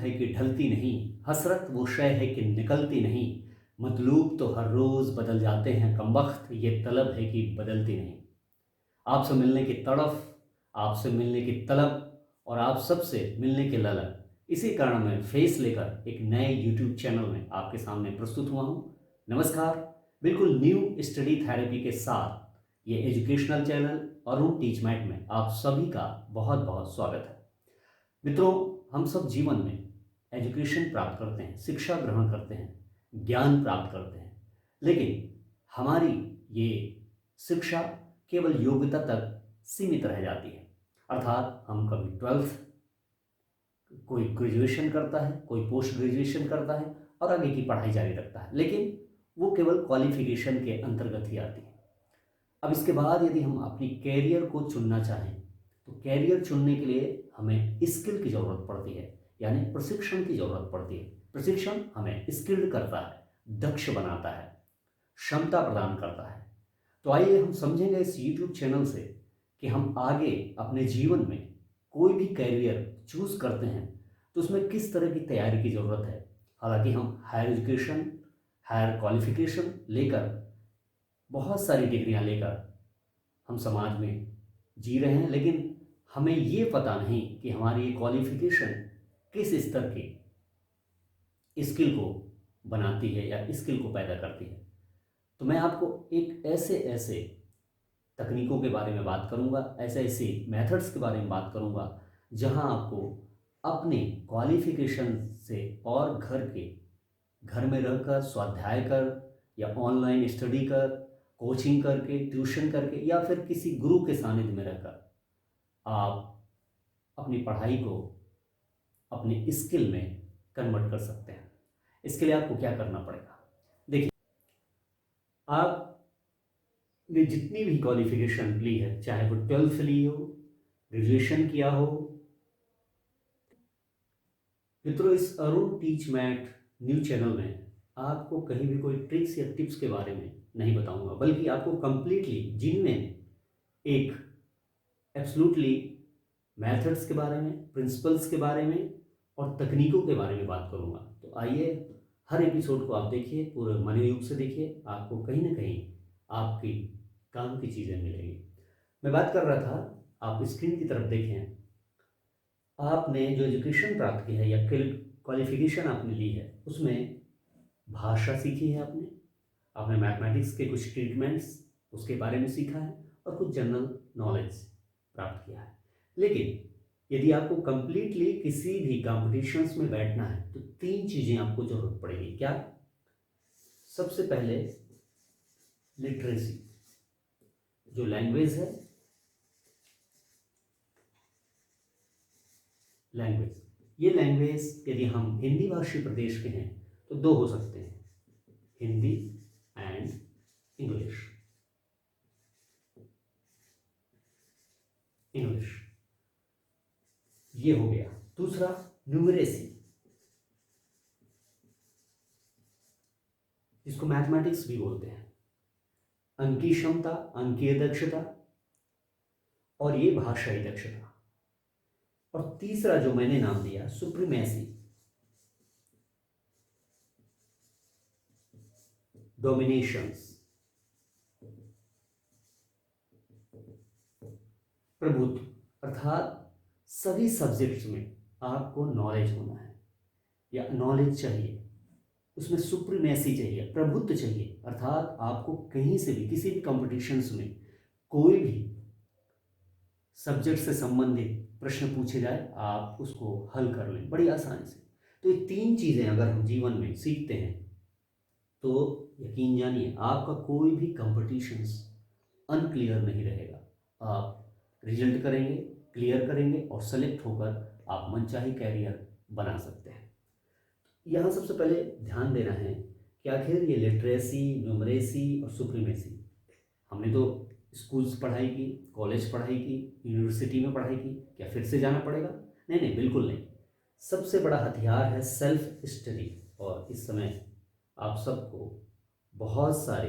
है कि ढलती नहीं, हसरत वो शय है कि निकलती नहीं, मतलूब तो हर रोज़ बदल जाते हैं, कमबख्त ये तलब है कि बदलती नहीं। आपसे मिलने की तड़फ, आपसे मिलने की तलब और आप सबसे मिलने की ललक, इसी कारण मैं फेस लेकर एक नए यूट्यूब चैनल में आपके सामने प्रस्तुत हुआ हूँ। नमस्कार। बिल्कुल न्यू स्टडी थेरेपी के साथ ये educational channel Arun teach math में आप सभी का बहुत बहुत स्वागत है। मित्रों, हम सब जीवन में एजुकेशन प्राप्त करते हैं, शिक्षा ग्रहण करते हैं, ज्ञान प्राप्त करते हैं, लेकिन हमारी ये शिक्षा केवल योग्यता तक सीमित रह जाती है। अर्थात हम कभी 12th, कोई ग्रेजुएशन करता है, कोई पोस्ट ग्रेजुएशन करता है और आगे की पढ़ाई जारी रखता है, लेकिन वो केवल क्वालिफिकेशन के अंतर्गत ही आती है। अब इसके बाद यदि हम अपनी कैरियर को चुनना चाहें तो कैरियर चुनने के लिए हमें स्किल की ज़रूरत पड़ती है, यानी प्रशिक्षण की ज़रूरत पड़ती है। प्रशिक्षण हमें स्किल्ड करता है, दक्ष बनाता है, क्षमता प्रदान करता है। तो आइए हम समझेंगे इस यूट्यूब चैनल से कि हम आगे अपने जीवन में कोई भी कैरियर चूज करते हैं तो उसमें किस तरह की तैयारी की ज़रूरत है। हालांकि हम हायर एजुकेशन, हायर क्वालिफिकेशन लेकर, बहुत सारी डिग्रियां लेकर हम समाज में जी रहे हैं, लेकिन हमें ये पता नहीं कि हमारी ये क्वालिफिकेशन किस स्तर की स्किल को बनाती है या स्किल को पैदा करती है। तो मैं आपको एक ऐसे ऐसे तकनीकों के बारे में बात करूंगा, ऐसे ऐसे मेथड्स के बारे में बात करूंगा जहां आपको अपने क्वालिफिकेशन से और घर में रहकर स्वाध्याय कर या ऑनलाइन स्टडी कर, कोचिंग करके, ट्यूशन करके या फिर किसी गुरु के सानिध्य में रहकर आप अपनी पढ़ाई को अपने स्किल में कन्वर्ट कर सकते हैं। इसके लिए आपको क्या करना पड़ेगा? देखिए, आपने जितनी भी क्वालिफिकेशन ली है, चाहे वो 12th ली हो, ग्रेजुएशन किया हो, मित्रों इस Arun teach math new channel में आपको कहीं भी कोई ट्रिक्स या टिप्स के बारे में नहीं बताऊंगा, बल्कि आपको कंप्लीटली जिनमें एक एब्सोल्युटली मेथड्स के बारे में, प्रिंसिपल्स के बारे में और तकनीकों के बारे में बात करूंगा। तो आइए हर एपिसोड को आप देखिए, पूरे मनोयोग से देखिए, आपको कहीं ना कहीं आपकी काम की चीज़ें मिलेंगी। मैं बात कर रहा था, आप स्क्रीन की तरफ देखें, आपने जो एजुकेशन प्राप्त की है या क्वालिफिकेशन आपने ली है उसमें भाषा सीखी है, आपने आपने मैथमेटिक्स के कुछ ट्रीटमेंट्स उसके बारे में सीखा है और कुछ जनरल नॉलेज प्राप्त किया है। लेकिन यदि आपको कंप्लीटली किसी भी कॉम्पिटिशन्स में बैठना है तो 3 चीज़ें आपको जरूरत पड़ेगी। क्या? सबसे पहले लिटरेसी, जो लैंग्वेज है, लैंग्वेज, ये लैंग्वेज यदि हम हिंदी भाषी प्रदेश के हैं तो 2 हो सकते हैं, हिंदी एंड इंग्लिश। इंग्लिश ये हो गया। दूसरा न्यूमरेसी, जिसको मैथमेटिक्स भी बोलते हैं, अंकीय क्षमता, अंकीय दक्षता और ये भाषाई दक्षता। और तीसरा जो मैंने नाम दिया सुप्रीमेसी, डोमिनेशंस, प्रभुत्व। अर्थात सभी सब्जेक्ट्स में आपको नॉलेज होना है या नॉलेज चाहिए, उसमें सुप्रीमेसी चाहिए, प्रभुत्व चाहिए। अर्थात आपको कहीं से भी किसी भी कॉम्पिटिशन्स में कोई भी सब्जेक्ट से संबंधित प्रश्न पूछे जाए, आप उसको हल कर लें बड़ी आसानी से। तो ये 3 चीज़ें अगर हम जीवन में सीखते हैं तो यकीन जानिए आपका कोई भी कॉम्पिटिशन्स अनक्लियर नहीं रहेगा। आप रिजल्ट करेंगे, क्लियर करेंगे और सेलेक्ट होकर आप मनचाही कैरियर बना सकते हैं। यहाँ सबसे पहले ध्यान देना है कि आखिर ये लिटरेसी, न्यूमरेसी और सुप्रीमेसी, हमने तो स्कूल्स पढ़ाई की, कॉलेज पढ़ाई की, यूनिवर्सिटी में पढ़ाई की, क्या फिर से जाना पड़ेगा? नहीं नहीं, बिल्कुल नहीं। सबसे बड़ा हथियार है सेल्फ स्टडी। और इस समय आप सबको बहुत सारे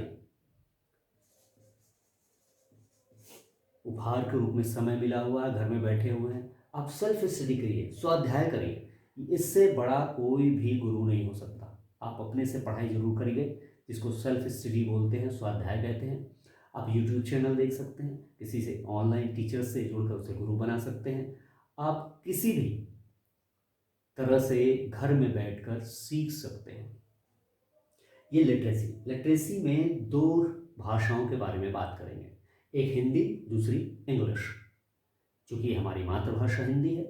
उपहार के रूप में समय मिला हुआ है, घर में बैठे हुए हैं, आप सेल्फ स्टडी करिए, स्वाध्याय करिए। इससे बड़ा कोई भी गुरु नहीं हो सकता। आप अपने से पढ़ाई जरूर करिए, जिसको सेल्फ स्टडी बोलते हैं, स्वाध्याय कहते हैं। आप यूट्यूब चैनल देख सकते हैं, किसी से ऑनलाइन टीचर से जुड़कर उसे गुरु बना सकते हैं। आप किसी भी तरह से घर में बैठकर सीख सकते हैं। ये लिटरेसी में दो भाषाओं के बारे में बात करेंगे, एक हिंदी, दूसरी इंग्लिश। चूँकि हमारी मातृभाषा हिंदी है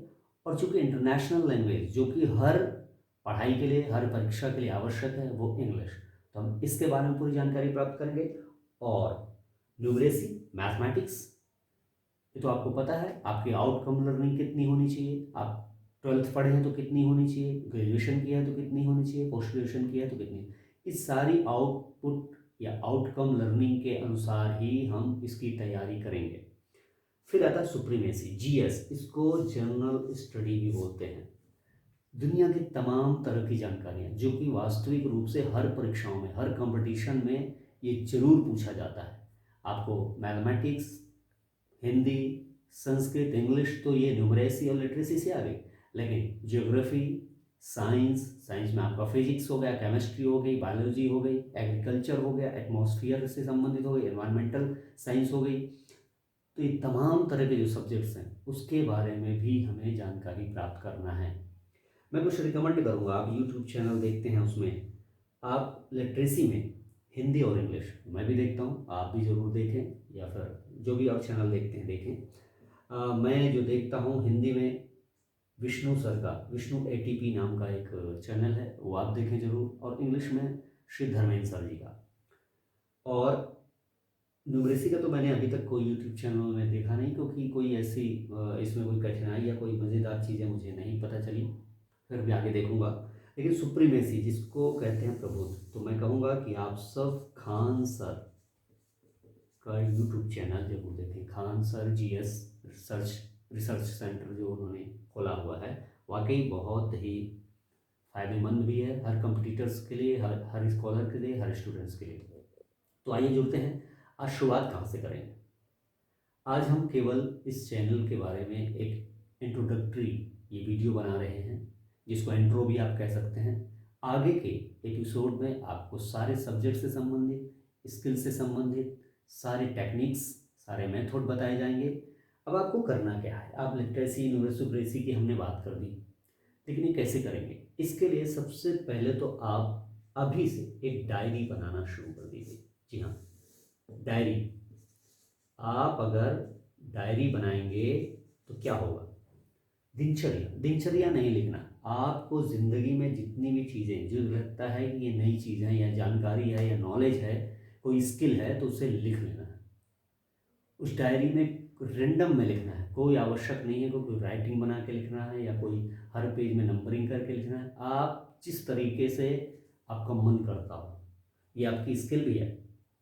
और चूँकि इंटरनेशनल लैंग्वेज जो कि हर पढ़ाई के लिए, हर परीक्षा के लिए आवश्यक है, वो इंग्लिश, तो हम इसके बारे में पूरी जानकारी प्राप्त करेंगे। और न्यूमरेसी, मैथमेटिक्स, ये तो आपको पता है, आपकी आउटकम लर्निंग कितनी होनी चाहिए। आप 12th पढ़े हैं तो कितनी होनी चाहिए, ग्रेजुएशन किया है तो कितनी होनी चाहिए, पोस्ट ग्रेजुएशन किया है तो कितनी। इस सारी आउटपुट या आउटकम लर्निंग के अनुसार ही हम इसकी तैयारी करेंगे। फिर आता है सुप्रीमेसी, जीएस, इसको जनरल स्टडी भी बोलते हैं। दुनिया की तमाम तरह की जानकारियाँ जो कि वास्तविक रूप से हर परीक्षाओं में, हर कंपटीशन में ये जरूर पूछा जाता है। आपको मैथमेटिक्स, हिंदी, संस्कृत, इंग्लिश, तो ये न्यूमरेसी और लिटरेसी से आ गई। लेकिन ज्योग्राफी, साइंस में आपका फिजिक्स हो गया, केमिस्ट्री हो गई, बायोलॉजी हो गई, एग्रीकल्चर हो गया, एटमॉस्फेयर से संबंधित हो गई, एनवायरमेंटल साइंस हो गई, तो ये तमाम तरह के जो सब्जेक्ट्स हैं उसके बारे में भी हमें जानकारी प्राप्त करना है। मैं कुछ रिकमेंड करूँगा, आप यूट्यूब चैनल देखते हैं, उसमें आप लिटरेसी में हिंदी और इंग्लिश, मैं भी देखता हूँ, आप भी ज़रूर देखें, या फिर जो भी आप चैनल देखते हैं देखें। मैं जो देखता हूँ हिंदी में, विष्णु सर का, विष्णु एटीपी नाम का एक चैनल है, वो आप देखें ज़रूर। और इंग्लिश में श्री धर्मेंद्र सर जी का। और न्यूमरेसी का तो मैंने अभी तक कोई यूट्यूब चैनल में देखा नहीं, क्योंकि कोई ऐसी इसमें कोई कठिनाई या कोई मज़ेदार चीज़ें मुझे नहीं पता चली, फिर भी आगे देखूंगा। लेकिन सुप्रीमेसी जिसको कहते हैं प्रभुत्व, तो मैं कहूँगा कि आप सब खान सर का यूट्यूब चैनल जरूर देखें। Khan sir GS research centre जो उन्होंने खोला हुआ है, वाकई बहुत ही फायदेमंद भी है हर कंपटीटर्स के लिए, हर स्कॉलर के लिए, हर स्टूडेंट्स के लिए। तो आइए जुड़ते हैं, आज शुरुआत कहाँ से करेंगे। आज हम केवल इस चैनल के बारे में एक इंट्रोडक्टरी ये वीडियो बना रहे हैं, जिसको इंट्रो भी आप कह सकते हैं। आगे के एपिसोड में आपको सारे सब्जेक्ट से संबंधित, स्किल से संबंधित सारे टेक्निक्स, सारे मेथड बताए जाएंगे। अब आपको करना क्या है, आप लिटरेसी, न्यूमरेसी की हमने बात कर दी, लेकिन ये कैसे करेंगे। इसके लिए सबसे पहले तो आप अभी से एक डायरी बनाना शुरू कर दीजिए। जी हाँ, डायरी। आप अगर डायरी बनाएंगे तो क्या होगा, दिनचर्या नहीं लिखना, आपको ज़िंदगी में जितनी भी चीज़ें जो लगता है कि ये नई चीज़ है या जानकारी है या नॉलेज है, कोई स्किल है, तो उसे लिख लेना है। उस डायरी में रेंडम में लिखना है, कोई आवश्यक नहीं है कोई राइटिंग बना के लिखना है या कोई हर पेज में नंबरिंग करके लिखना है। आप जिस तरीके से आपका मन करता हो, ये आपकी स्किल भी है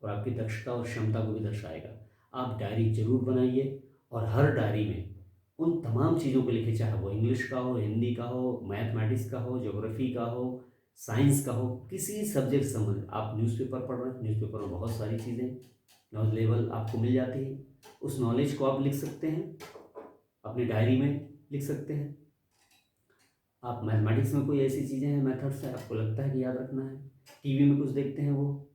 और आपकी दक्षता और क्षमता को भी दर्शाएगा। आप डायरी जरूर बनाइए और हर डायरी में उन तमाम चीज़ों को लिखे, चाहे वो इंग्लिश का हो, हिंदी का हो, मैथमेटिक्स का हो, ज्योग्राफी का हो, साइंस का हो, किसी सब्जेक्ट से संबंधित। आप न्यूज़पेपर पढ़ रहे हैं, न्यूज़पेपर में बहुत सारी चीज़ें नॉलेज लेवल आपको मिल जाती है, उस नॉलेज को आप लिख सकते हैं, अपनी डायरी में लिख सकते हैं। आप मैथमेटिक्स में कोई ऐसी चीज़ें हैं, मेथड्स है, आपको लगता है कि याद रखना है, टीवी में कुछ देखते हैं, वो